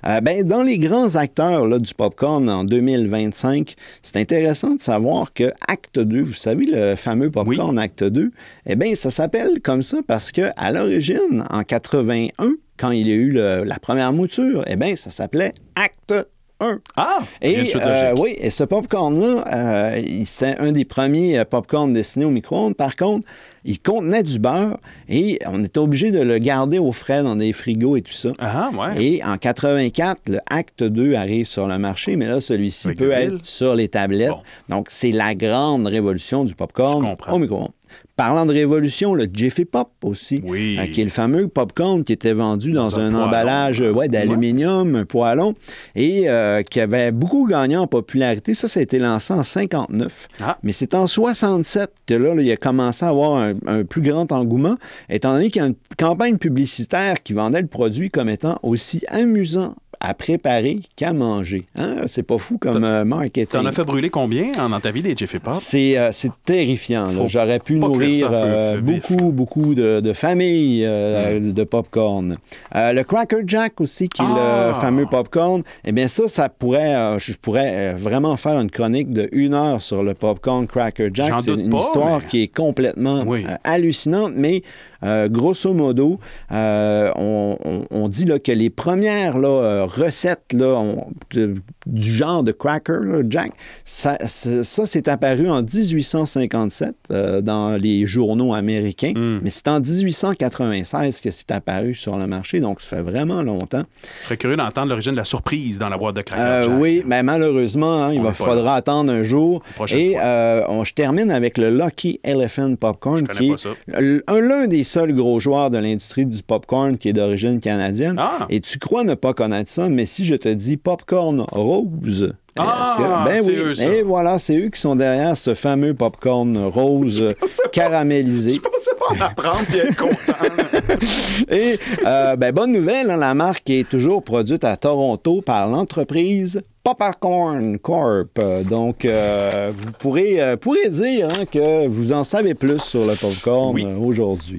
Dans les grands acteurs là, du popcorn en 2025, c'est intéressant de savoir que Acte 2, vous savez, le fameux popcorn Acte 2, ça s'appelle comme ça parce qu'à l'origine, en 81, quand il y a eu la première mouture, ça s'appelait Acte 1. Ah! Et ce popcorn-là, c'est un des premiers popcorn destinés au micro-ondes. Par contre, il contenait du beurre et on était obligé de le garder au frais dans des frigos et tout ça. Ah, ouais. Et en 84, le Acte 2 arrive sur le marché, mais là, celui-ci peut être sur les tablettes. Bon. Donc, c'est la grande révolution du popcorn au micro-ondes. Parlant de révolution, le Jiffy Pop aussi, qui est le fameux popcorn qui était vendu dans un emballage d'aluminium, un poêlon, et qui avait beaucoup gagné en popularité. Ça a été lancé en 59. Mais c'est en 67 que là, il a commencé à avoir un plus grand engouement, étant donné qu'il y a une campagne publicitaire qui vendait le produit comme étant aussi amusant à préparer qu'à manger. Hein? C'est pas fou comme marketing. T'en as fait brûler combien dans ta vie, les Jiffy Pop? C'est terrifiant. J'aurais pu nourrir beaucoup de familles de popcorn. Le Cracker Jack aussi, qui est le fameux popcorn, ça pourrait... je pourrais vraiment faire une chronique de 1 heure sur le popcorn Cracker Jack. C'est une histoire qui est complètement hallucinante, mais grosso modo, on dit là, que les premières recettes du genre de Cracker Jack, ça c'est apparu en 1857 dans les journaux américains, mais c'est en 1896 que c'est apparu sur le marché, donc ça fait vraiment longtemps. Je serais curieux d'entendre l'origine de la surprise dans la boîte de Cracker Jack. Oui, mais malheureusement, il faudra attendre un jour. Et je termine avec le Lucky Elephant Popcorn, qui est l'un des seuls gros joueurs de l'industrie du popcorn qui est d'origine canadienne. Et tu crois ne pas connaître ça, mais si je te dis Popcorn Rose... c'est eux, ça. Et voilà, c'est eux qui sont derrière ce fameux popcorn rose caramélisé. Je pensais pas en apprendre et être content. Et bonne nouvelle, la marque est toujours produite à Toronto par l'entreprise Popcorn Corp. Donc, vous pourrez dire que vous en savez plus sur le popcorn aujourd'hui.